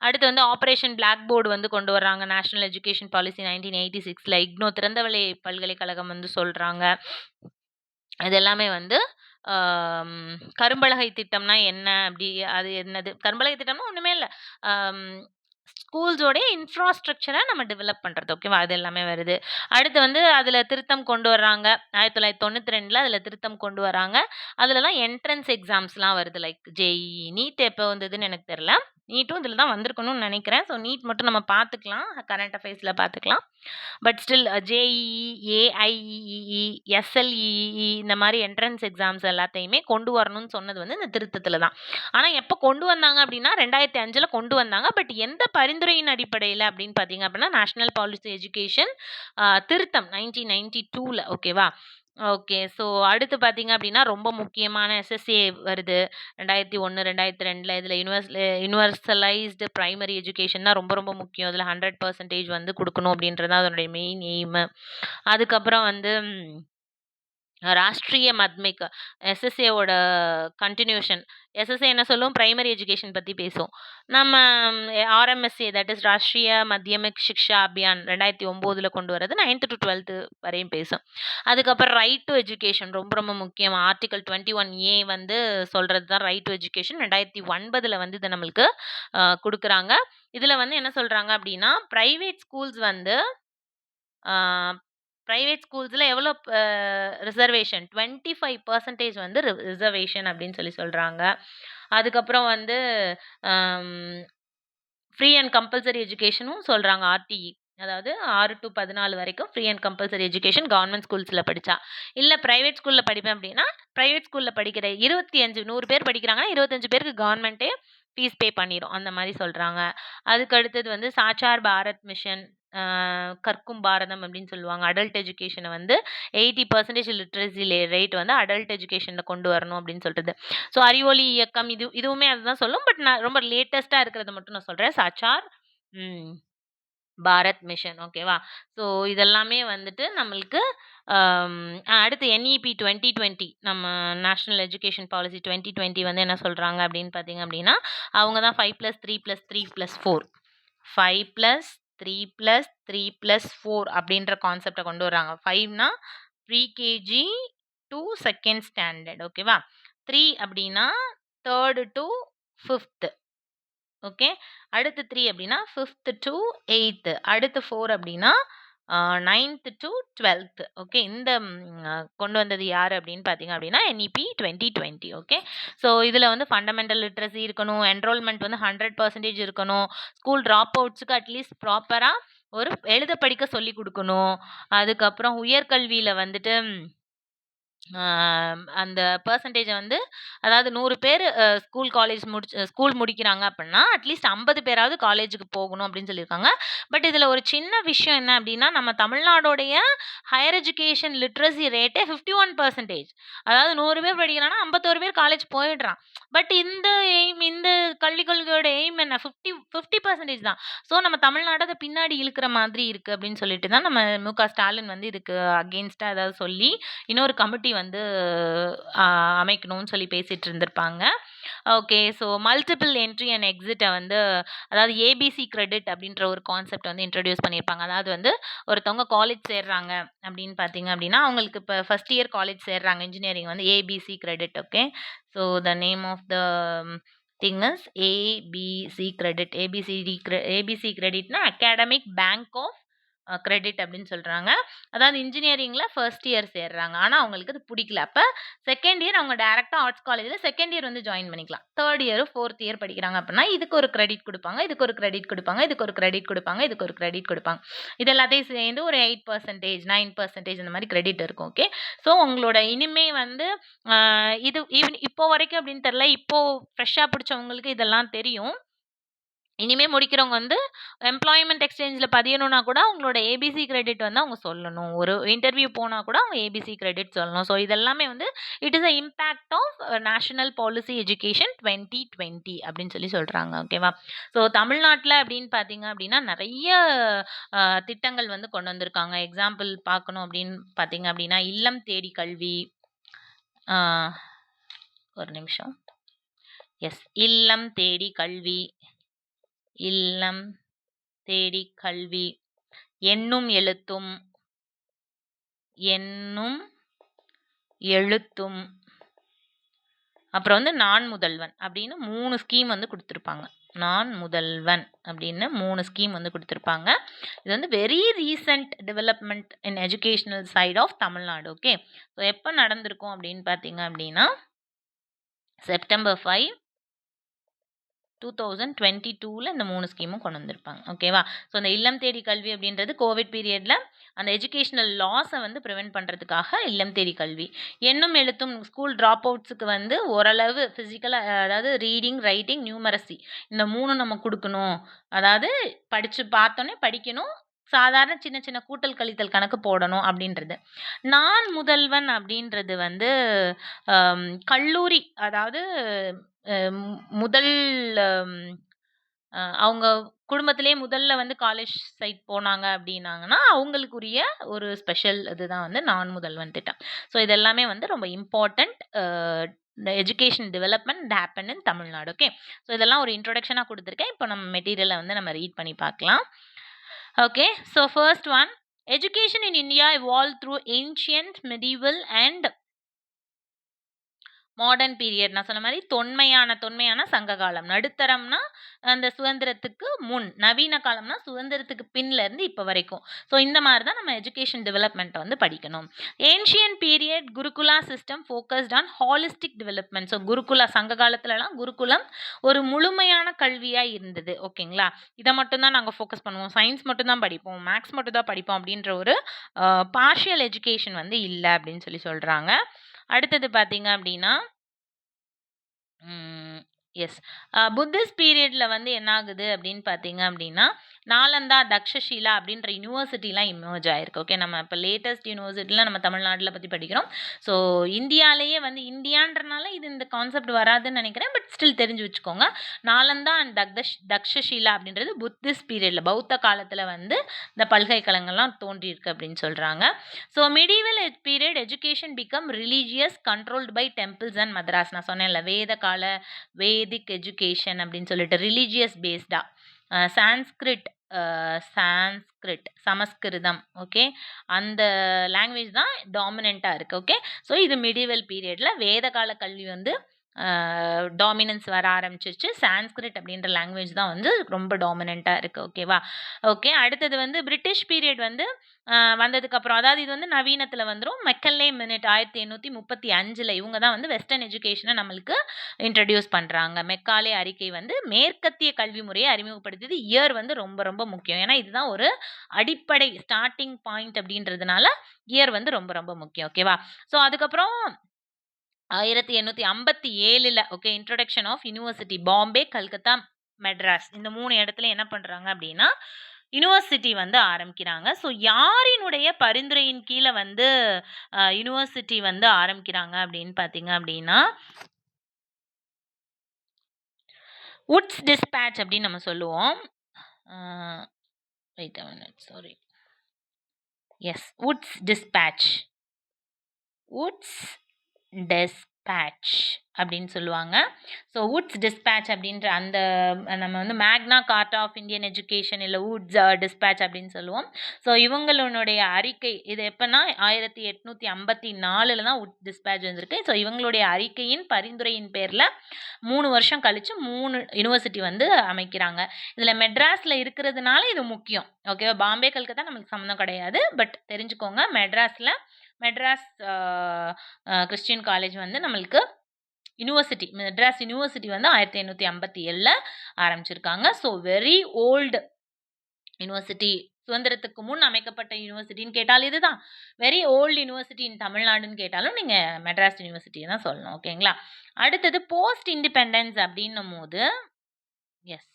அடுத்து வந்து ஆப்பரேஷன் பிளாக் போர்ட் வந்து கொண்டு வர்றாங்க. நேஷனல் எஜுகேஷன் பாலிசி 1986ல இக்னோ திறந்தவெளி பல்கலைக்கழகம் வந்து சொல்றாங்க. இது எல்லாமே வந்து ஆம் கரும்பலகை திட்டம்னா என்ன? அது என்னது? கரும்பலகை திட்டம்னா ஒண்ணுமே இல்ல. ஆம் ஸ்கூல்ஸோடைய இன்ஃப்ராஸ்ட்ரக்சரை நம்ம டெவலப் பண்றது. ஓகேவா? அது எல்லாமே வருது. அடுத்து வந்து அதில திருத்தம் கொண்டு வர்றாங்க. 1992ல அதில திருத்தம் கொண்டு வராங்க. அதில தான் என்ட்ரன்ஸ் எக்ஸாம்ஸ்லாம் வருது. லைக் ஜேஇஇ, நீட் எப்போ வந்ததுன்னு எனக்கு தெரியல. நீட்டும் இதில தான் வந்திருக்கணும்னு நெனைக்கிறேன். ஸோ நீட் மட்டும் நம்ம பார்த்துக்கலாம். கரண்ட் அஃபேர்ஸ்ல பார்த்துக்கலாம். பட் ஸ்டில் ஜேஇஇ, ஏஐஇஇஇ, எஸ்எல்இஇ இந்த மாரி என்ட்ரன்ஸ் எக்ஸாம்ஸ் எல்லாத்தையுமே கொண்டு வரணும்னு சொன்னது வந்து இந்த திருத்தத்தில தான். ஆனா எப்ப கொண்டு வந்தாங்க அப்டின்னா 2005ல கொண்டு வந்தாங்க. பட் எந்த பரிந்துரையின் அடிப்படையில அப்டின்னு பார்த்தீங்க அப்டின்னா, நேஷனல் பாலிசி எஜுகேஷன் திருத்தம் 1992ல ஓகேவா? ஓகே. ஸோ அடுத்து பார்த்தீங்க அப்டின்னா, ரொம்ப முக்கியமான எஸ்எஸ்ஏ வருது. 2001, 2002ல இதுல யுனிவர்சலைஸ்டு பிரைமரி எஜுகேஷன் தான் ரொம்ப ரொம்ப முக்கியம். இதுல 100% வந்து குடுக்கணும் அப்டின்றது தான் அதனுடைய மெயின் எய்மு. அதுக்கப்புறம் வந்து ராஷ்ட்ரிய மத்மிக் எஸ்எஸ்ஏவோட கன்டினியூஷன். எஸ்எஸ்ஏ என்ன சொல்லும்? பிரைமரி எஜுகேஷன் பத்தி பேசும். நம்ம RMSA that is Rashtriya Madhyamik Shiksha Abhiyan 2009ல கொண்டு வரது 9th to 12th வரையும் பேசும். அதுக்கப்புறம் ரைட் டு எஜுகேஷன் ரொம்ப ரொம்ப முக்கியம். ஆர்டிகிள் 21A வந்து சொல்றது தான் ரைட் டு எஜுகேஷன். 2009ல வந்து இத நம்மளுக்கு குடுக்குறாங்க. இதுல வந்து என்ன சொல்றாங்க அப்டின்னா, பிரைவேட் ஸ்கூல்ஸ் வந்து ஆ பிரைவேட் ஸ்கூல்ஸ்ல எவ்வளோ ரிசர்வேஷன் 25% வந்து ரிசர்வேஷன் அப்படின்னு சொல்றாங்க. அதுக்கப்புறம் வந்து ஃப்ரீ அண்ட் கம்பல்சரி எஜுகேஷனும் சொல்றாங்க ஆர்டிஇ. அதாவது 6 to 14 வரைக்கும் free and compulsory education government ஸ்கூல்ஸ்ல படிச்சா. இல்ல பிரைவேட் ஸ்கூல்ல படிப்பேன் அப்படின்னா, பிரைவேட் ஸ்கூல்ல படிக்கிற 100 பேர் படிக்கிறாங்கன்னா 25 பேருக்கு கவர்ன்மெண்ட்டே ஃபீஸ் பே பண்ணிரும். அந்த மாரி சொல்றாங்க. அதுக்கு அடுத்தது வந்து சாச்சார் பாரத் மிஷன், கற்கும் பாரதம் அப்படின்னு சொல்லுவாங்க. அடல்ட் எஜுகேஷன வந்து 80% லிட்ரஸி ரேட் வந்து அடல்ட் எஜுகேஷன்ல கொண்டு வரணும் அப்படின்னு சொல்றது. ஸோ அறிவொளி இயக்கம் இதுவுமே அதுதான் சொல்லும். பட் நான் ரொம்ப லேட்டஸ்ட்டா இருக்கிறத மட்டும் நான் சொல்றேன். சாச்சார், ம். பாரத் மிஷன் ஓகேவா? ஸோ இதெல்லாமே வந்துட்டு நம்மளுக்கு அம் அடுத்து NEP 2020 நம்ம நேஷனல் எஜுகேஷன் பாலிசி 2020 வந்து என்ன சொல்றாங்க அப்படின்னு பார்த்தீங்க அப்படின்னா, அவங்க தான் 5+3+3+4 5+3+3+4 அப்படின்ற கான்செப்ட்ட கொண்டு வராங்க. 5னா pre KG to second standard ஓகேவா? 3 அப்படின்னா 3rd to 5th ஓகே. அடுத்து 3 அப்படின்னா 5th to 8th. அடுத்து 4 அப்படின்னா 9th to 12th. ஓகே. இந்த கொண்டு வந்தது யாரு அப்படின்னு பார்த்தீங்க அப்படின்னா, NEP 2020 ஓகே. ஸோ இதில வந்து ஃபண்டமெண்டல் லிட்ரஸி இருக்கணும். என்ரோல்மென்ட் வந்து 100% இருக்கணும். ஸ்கூல் ட்ராப் அவுட்ஸ்க்கு அட்லீஸ்ட் ப்ராப்பரா ஒரு எழுத படிக்க சொல்லிக் குடுக்கணும். அதுக்கப்புறம் உயர்கல்வியில வந்துட்டு அந்த பெர்சன்டேஜ வந்து அதாவது 100 பேரு ஸ்கூல் முடிக்கிறாங்க அப்டின்னா, அட்லீஸ்ட் 50 பேராவது காலேஜுக்கு போகணும் அப்டின்னு சொல்லியிருக்காங்க. பட் இதுல ஒரு சின்ன விஷயம் என்ன அப்டின்னா, நம்ம தமிழ்நாடோடைய ஹையர் எஜுகேஷன் லிட்ரஸி ரேட்டே 51%. அதாவது 100 பேர் படிக்கிறான்னா, 51 பேர் காலேஜ் போயிடுறான். பட் இந்த கல்விக் கொள்கையோட எய்ம் என்ன? 50% தான். ஸோ நம்ம தமிழ்நாட அத பின்னாடி இழுக்கிற மாதிரி இருக்கு அப்டின்னு சொல்லிட்டு தான் நம்ம மு.க. ஸ்டாலின் வந்து இதுக்கு அகைன்ஸ்ட்டா ஏதாவது சொல்லி இன்னொரு கமிட்டி வந்து அமைக்கணும்னு சொல்லி பேசிட்டு இருந்திருப்பாங்க. Okay. So multiple entry and எக்ஸிட்ட வந்து அதாவது ஏபிசி கிரெடிட் அப்படின்ற ஒரு கான்செப்ட் வந்து இன்ட்ரோடியூஸ் பண்ணியிருப்பாங்க. அதாவது வந்து ஒருத்தவங்க காலேஜ் சேர்றாங்க அப்படின்னு பார்த்தீங்க அப்படின்னா, அவங்களுக்கு இப்போ ஃபர்ஸ்ட் இயர் காலேஜ் சேர்றாங்க இன்ஜினியரிங் வந்து ABC credit okay. So the name of the thing is ABC credit. ABC கிரெடிட்னா அகாடமிக் பேங்க் ஆஃப் கிரெடிட் அப்படின்னு சொல்றாங்க. அதாவது இன்ஜினியரிங்ல ஃபர்ஸ்ட் இயர் சேர்றாங்க. ஆனா அவங்களுக்கு அது புடிக்கல. அப்ப செகண்ட் இயர் அவங்க டைரக்ட்டா ஆர்ட்ஸ் காலேஜ்ல செகண்ட் இயர் வந்து ஜாயின் பண்ணிக்கலாம். 3rd இயர், 4th இயர் படிக்கிறாங்க அப்படின்னா, இதுக்கு ஒரு கிரெடிட் குடுப்பாங்க. இதுக்கு ஒரு கிரெடிட் குடுப்பாங்க. இதுக்கு ஒரு கிரெடிட் குடுப்பாங்க. இதுக்கு ஒரு கிரெடிட் குடுப்பாங்க. இது எல்லாத்தையும் சேர்ந்து ஒரு 8%, 9% இந்த மாரி கிரெடிட் இருக்கும். ஓகே. ஸோ உங்களோட இனிமே வந்து அ இது இப்போ வரைக்கும் அப்படின்னு தெரியல. இப்போ ஃப்ரெஷ்ஷா பிடிச்சவங்களுக்கு இதெல்லாம் தெரியும். இனிமே முடிக்கிறவங்க வந்து எம்ப்ளாய்மென்ட் எக்ஸ்சேஞ்ச்ல பதியணும்னா கூட அவங்களோட ஏபிசி கிரெடிட் வந்து அவங்க சொல்லணும். ஒரு இன்டர்வியூ போனா கூட அவங்க ஏபிசி கிரெடிட் சொல்லணும். ஸோ இதெல்லாமே வந்து it is a impact of national policy education 2020 அப்படின்னு சொல்றாங்க. ஓகேவா? ஸோ தமிழ்நாட்ல அப்படின்னு பார்த்தீங்க அப்படின்னா, நெறைய திட்டங்கள் வந்து கொண்டு வந்திருக்காங்க. எக்ஸாம்பிள் பார்க்கணும் அப்படின்னு பார்த்தீங்க அப்படின்னா, இல்லம் தேடி கல்வி. ஆ ஒரு நிமிஷம். எஸ். இல்லம் தேடி கல்வி. இல்லம் தேடி கல்வி. எண்ணும் எழுத்தும். எண்ணும் எழுத்தும். அப்புறம் வந்து நான் முதல்வன் அப்படின்னு 3 ஸ்கீம் வந்து குடுத்திருப்பாங்க. நான் முதல்வன் அப்படின்னு 3 ஸ்கீம் வந்து கொடுத்துருப்பாங்க. இது வந்து very recent development in educational side of Tamil Nadu. Okay, so எப்போ நடந்திருக்கும் அப்படின்னு பார்த்தீங்க அப்படின்னா செப்டம்பர் 5 2022ல் இந்த 3 ஸ்கீமும் கொண்டு வந்திருப்பாங்க. ஓகேவா? ஸோ இந்த இல்லம் தேடி கல்வி அப்படின்றது கோவிட் பீரியடில் அந்த எஜுகேஷனல் லாஸை வந்து ப்ரிவென்ட் பண்ணுறதுக்காக இல்லம் தேடி கல்வி. எண்ணும் எழுத்தும் ஸ்கூல் ட்ராப் அவுட்ஸுக்கு வந்து ஓரளவு ஃபிசிக்கலாக, அதாவது ரீடிங், ரைட்டிங், நியூமரசி இந்த 3 நம்ம கொடுக்கணும். அதாவது படித்து பார்த்தோன்னே படிக்கணும், சாதாரண சின்ன சின்ன கூட்டல் கழித்தல் கணக்கு போடணும் அப்படின்றது. நான் முதல்வன் அப்படின்றது வந்து கல்லூரி, அதாவது முதல் அவங்க குடும்பத்திலேயே முதல்ல வந்து காலேஜ் சைட் போனாங்க அப்படின்னாங்கன்னா அவங்களுக்குரிய ஒரு ஸ்பெஷல் இதுதான் வந்து நான் முதல்வன் திட்டம். ஸோ இதெல்லாமே வந்து ரொம்ப இம்பார்ட்டண்ட் இந்த education development happen in Tamil Nadu. Okay, so இதெல்லாம் ஒரு இன்ட்ரோடக்ஷனாக கொடுத்துருக்கேன். இப்போ நம்ம மெட்டீரியலை வந்து நம்ம ரீட் பண்ணி பார்க்கலாம். Okay, so first one, education in India evolved through ancient, medieval and modern period. நான் சொன்ன மாதிரி தொன்மையான சங்க காலம், நடுத்தரம்னா அந்த சுதந்திரத்துக்கு முன், நவீன காலம்னா சுதந்திரத்துக்கு பின்ல இருந்து இப்போ வரைக்கும். ஸோ இந்த மாதிரி தான் நம்ம எஜுகேஷன் டெவலப்மெண்ட்டை வந்து படிக்கணும். Ancient period gurukula system focused on holistic development. So gurukula, சங்க காலத்துலலாம் குருகுலம் ஒரு முழுமையான கல்வியாக இருந்தது. ஓகேங்களா, இதை மட்டும்தான் நாங்கள் ஃபோக்கஸ் பண்ணுவோம், சயின்ஸ் மட்டும்தான் படிப்போம், மேக்ஸ் மட்டும் தான் படிப்போம் அப்படின்ற ஒரு பார்ஷியல் எஜுகேஷன் வந்து இல்லை அப்படின்னு சொல்கிறாங்க. அடுத்தது பார்த்தீங்க அப்படின்னா எஸ், புத்திஸ்ட் பீரியடில் வந்து என்ன ஆகுது அப்படின்னு பார்த்தீங்க அப்படின்னா நாலந்தா, தக்ஷஷீலா அப்படின்ற யூனிவர்சிட்டிலாம் இமர்ஜ் ஆயிருக்கு. ஓகே, நம்ம இப்போ லேட்டஸ்ட் யூனிவர்சிட்டியில் நம்ம தமிழ்நாட்டில் பற்றி படிக்கிறோம். ஸோ இந்தியாவிலேயே வந்து இந்தியான்றனால இது இந்த கான்செப்ட் வராதுன்னு நினைக்கிறேன், பட் ஸ்டில் தெரிஞ்சு வச்சுக்கோங்க. நாலந்தா அண்ட் தக்ஷஷீலா அப்படின்றது புத்திஸ்ட் பீரியடில், பௌத்த காலத்தில் வந்து இந்த பல்கலைக்கழகங்கள்லாம் தோன்றியிருக்கு அப்படின்னு சொல்கிறாங்க. So medieval period education become religious controlled by temples and madrasas. நான் சொன்னேன்ல, வேத கால வேதிக் எஜுகேஷன் அப்படின்னு சொல்லிட்டு ரிலீஜியஸ் பேஸ்டா. சான்ஸ்கிரிட், சமஸ்கிருதம், ஓகே, அந்த லாங்குவேஜ் தான் டாமினண்ட்டாக இருக்குது. ஓகே, ஸோ இது மிடிவல் பீரியடில் வேத கால கல்வி வந்து டாமினன்ஸ் வர ஆரம்பிச்சிருச்சு. சான்ஸ்கிரிட் அப்படின்ற லாங்குவேஜ் தான் வந்து ரொம்ப டாமினண்ட்டாக இருக்குது. ஓகேவா? ஓகே, அடுத்தது வந்து பிரிட்டிஷ் பீரியட் வந்து வந்ததுக்கப்புறம், அதாவது இது வந்து நவீனத்தில் வந்துடும். மெக்கல்லே மினிட் 1835 இவங்க தான் வந்து வெஸ்டர்ன் எஜுகேஷனை நம்மளுக்கு இன்ட்ரடியூஸ் பண்ணுறாங்க. மெக்காலே அறிக்கை வந்து மேற்கத்திய கல்வி முறையை அறிமுகப்படுத்தியது. இயர் வந்து ரொம்ப ரொம்ப முக்கியம், ஏன்னா இதுதான் ஒரு அடிப்படை ஸ்டார்டிங் பாயிண்ட் அப்படின்றதுனால இயர் வந்து ரொம்ப ரொம்ப முக்கியம். ஓகேவா? ஸோ அதுக்கப்புறம் 1857 okay, introduction of university, Bombay, Calcutta, Madras, இந்த 3 இடத்துல என்ன பண்ணுறாங்க அப்படின்னா யூனிவர்சிட்டி வந்து ஆரம்பிக்கிறாங்க. ஸோ யாரினுடைய பரிந்துரையின் கீழே வந்து யூனிவர்சிட்டி வந்து ஆரம்பிக்கிறாங்க அப்படின்னு பார்த்தீங்க அப்படின்னா வுட்ஸ் டிஸ்பேட்ச் அப்படின்னு நம்ம சொல்லுவோம். Wait a minute, sorry. Yes, Woods dispatch அப்படின்னு சொல்லுவாங்க. ஸோ வுட்ஸ் டிஸ்பேட்ச் அப்படின்ற அந்த நம்ம வந்து மேக்னா கார்ட்டா ஆஃப் இந்தியன் எஜுகேஷன் இல்லை வுட்ஸ் டிஸ்பேட்ச் அப்படின்னு சொல்லுவோம். ஸோ இவங்களுடைய அறிக்கை இது எப்போனா 1854 தான் வுட்ஸ் டிஸ்பேட்ச் வந்திருக்கு. ஸோ இவங்களுடைய அறிக்கையின் பரிந்துரையின் பேரில் 3 வருஷம் கழித்து 3 யூனிவர்சிட்டி வந்து அமைக்கிறாங்க. இதில் மெட்ராஸில் இருக்கிறதுனால இது முக்கியம். ஓகேவா? பாம்பே, கல்கத்தா நம்மளுக்கு சம்மந்தம் கிடையாது, பட் தெரிஞ்சுக்கோங்க, மெட்ராஸ் கிறிஸ்டியன் காலேஜ் வந்து நம்மளுக்கு யூனிவர்சிட்டி, மெட்ராஸ் யூனிவர்சிட்டி வந்து 1857 ஆரம்பிச்சிருக்காங்க. ஸோ வெரி ஓல்டு யூனிவர்சிட்டி, சுதந்திரத்துக்கு முன் அமைக்கப்பட்ட யூனிவர்சிட்டின்னு கேட்டாலும் இதுதான், வெரி ஓல்டு யூனிவர்சிட்டி இன் தமிழ்நாடுன்னு கேட்டாலும் நீங்கள் மெட்ராஸ் யூனிவர்சிட்டியை தான் சொல்லணும். ஓகேங்களா? அடுத்தது போஸ்ட் இண்டிபெண்டன்ஸ் அப்படின்னும் போது எஸ்,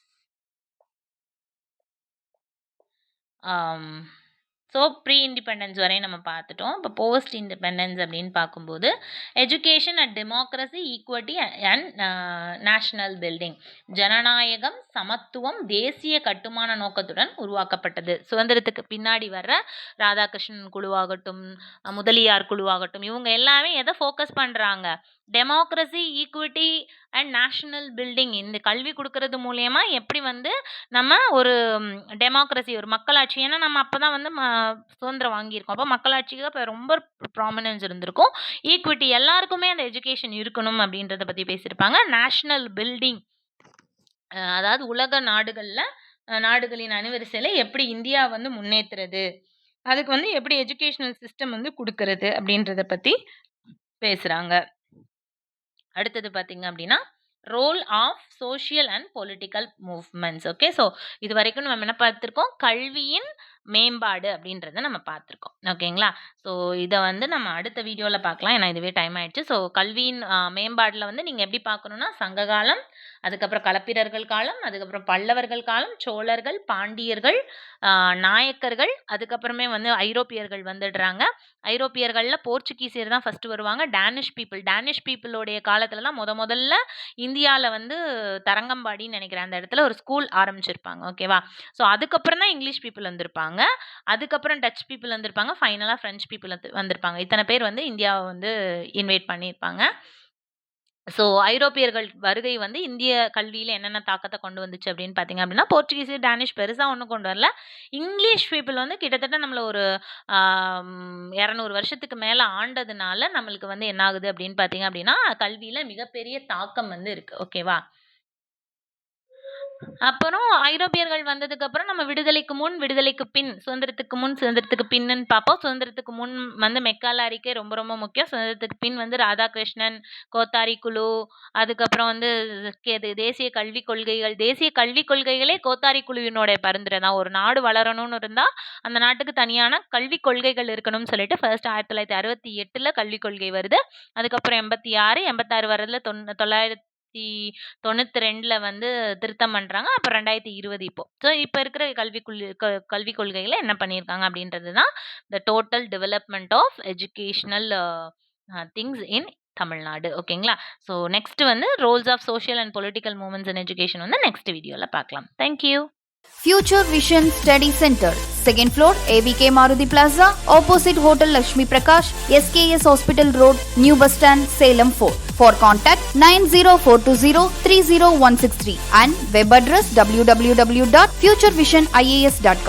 ஸோ ப்ரீ இண்டிபெண்டன்ஸ் வரையும் நம்ம பார்த்துட்டோம். இப்போ போஸ்ட் இண்டிபெண்டன்ஸ் அப்படின்னு பார்க்கும்போது education and democracy, equality and national building, ஜனநாயகம், சமத்துவம், தேசிய கட்டுமான நோக்கத்துடன் உருவாக்கப்பட்டது. சுதந்திரத்துக்கு பின்னாடி வர்ற ராதாகிருஷ்ணன் குழுவாகட்டும், முதலியார் குழுவாகட்டும், இவங்க எல்லாமே எதை ஃபோக்கஸ் பண்ணுறாங்க? Democracy, equity and national building. இந்த கல்வி கொடுக்கறது மூலயமா எப்படி வந்து நம்ம ஒரு டெமோக்ரஸி, ஒரு மக்களாட்சி, ஏன்னா நம்ம அப்போ தான் வந்து சுதந்திரம் வாங்கியிருக்கோம், அப்போ மக்களாட்சிக்கு இப்போ ரொம்ப ப்ராமினன்ஸ் இருந்திருக்கும். ஈக்விட்டி, எல்லாருக்குமே அந்த எஜுகேஷன் இருக்கணும் அப்படின்றத பற்றி பேசியிருப்பாங்க. நேஷனல் பில்டிங், அதாவது உலக நாடுகளின் அணிவரிசையில எப்படி இந்தியா வந்து முன்னேத்துறது? அதுக்கு வந்து எப்படி எஜுகேஷனல் சிஸ்டம் வந்து குடுக்குறது? அப்படின்றத பத்தி பேசுறாங்க. அடுத்தது பார்த்தீங்க அப்படின்னா, role of social and political movements. Okay. So இதுவரைக்கும் நம்ம என்ன பார்த்துருக்கோம்? கல்வியின் மேம்பாடு அப்படின்றத நம்ம பார்த்துருக்கோம். ஓகேங்களா? ஸோ இத வந்து நம்ம அடுத்த வீடியோல பார்க்கலாம். ஏன்னா இதுவே டைம் ஆயிடுச்சு. ஸோ கல்வியின் மேம்பாடுல வந்து நீங்க எப்படி பார்க்கணும்னா, சங்க காலம், அதுக்கப்புறம் களப்பிரர்கள் காலம், அதுக்கப்புறம் பல்லவர்கள் காலம், சோழர்கள், பாண்டியர்கள், நாயக்கர்கள், அதுக்கப்புறமே வந்து ஐரோப்பியர்கள் வந்துடுறாங்க. ஐரோப்பியர்கள்ல போர்ச்சுகீசியர் தான் ஃபர்ஸ்ட் வருவாங்க. டேனிஷ் பீப்பிளோடைய காலத்துல தான் முதல்ல இந்தியால வந்து தரங்கம்பாடின்னு நினைக்கிறேன். அந்த இடத்துல ஒரு ஸ்கூல் ஆரம்பிச்சிருப்பாங்க. ஓகேவா? ஸோ அதுக்கப்புறம் தான் இங்கிலீஷ் பீப்பிள் வந்திருப்பாங்க. அதுக்கப்புறம் டச் பீப்பிள் வந்திருப்பாங்க. ஃபைனலா பிரெஞ்ச் பீப்பிள் வந்திருப்பாங்க. இத்தனை பேர் வந்து இந்தியாவை வந்து இன்வைட் பண்ணியிருப்பாங்க. ஸோ ஐரோப்பியர்கள் வருகை வந்து இந்திய கல்வியில என்னென்ன தாக்கத்த கொண்டு வந்துச்சு அப்படின்னு பார்த்தீங்க அப்படின்னா, போர்ச்சுகீஸ், டேனிஷ் பெருசா ஒண்ணும் கொண்டு வரல. இங்கிலீஷ் பீப்பிள் வந்து கிட்டத்தட்ட நம்மள ஒரு 200 வருஷத்துக்கு மேல ஆண்டதுனால, நம்மளுக்கு வந்து என்ன ஆகுது அப்படின்னு பார்த்தீங்க அப்படின்னா, கல்வியில மிகப்பெரிய தாக்கம் வந்து இருக்கு. ஓகேவா? அப்புறம் ஐரோப்பியர்கள் வந்ததுக்கு அப்புறம் நம்ம விடுதலைக்கு முன், விடுதலைக்கு பின், சுதந்திரத்துக்கு முன், சுதந்திரத்துக்கு பின்னுன்னு பார்ப்போம். சுதந்திரத்துக்கு முன் வந்து மெக்கால அறிக்கை ரொம்ப ரொம்ப முக்கியம். சுதந்திரத்துக்கு பின் வந்து ராதாகிருஷ்ணன், கோத்தாரி குழு, அதுக்கப்புறம் வந்து தேசிய கல்விக் கொள்கைகள். தேசிய கல்விக் கொள்கைகளே கோத்தாரி குழுவினுடைய பரிந்துரை தான். ஒரு நாடு வளரணும்னு இருந்தா, அந்த நாட்டுக்கு தனியான கல்விக் கொள்கைகள் இருக்கணும்னு சொல்லிட்டு ஃபர்ஸ்ட் 1968ல கல்விக் கொள்கை வருது. அதுக்கப்புறம் 86, 86 வர்றதுல 1992ல வந்து திருத்தம் பண்றாங்க. அப்புறம் 2020 இப்போ. ஸோ இப்ப இருக்கிற கல்விக் கொள்கையில என்ன பண்ணியிருக்காங்க அப்படின்றது தான் the total development of educational things in Tamil Nadu. ஓகேங்களா? ஸோ நெக்ஸ்ட் வந்து roles of social and political movements in education வந்து நெக்ஸ்ட் வீடியோல பார்க்கலாம். Thank you. Future Vision Study Center, second floor, AVK Maruti Plaza, opposite Hotel Lakshmi Prakash, SKS Hospital Road, New Bus Stand, Salem 4. For contact 90420 30163 and web address www.futurevision.ias.com.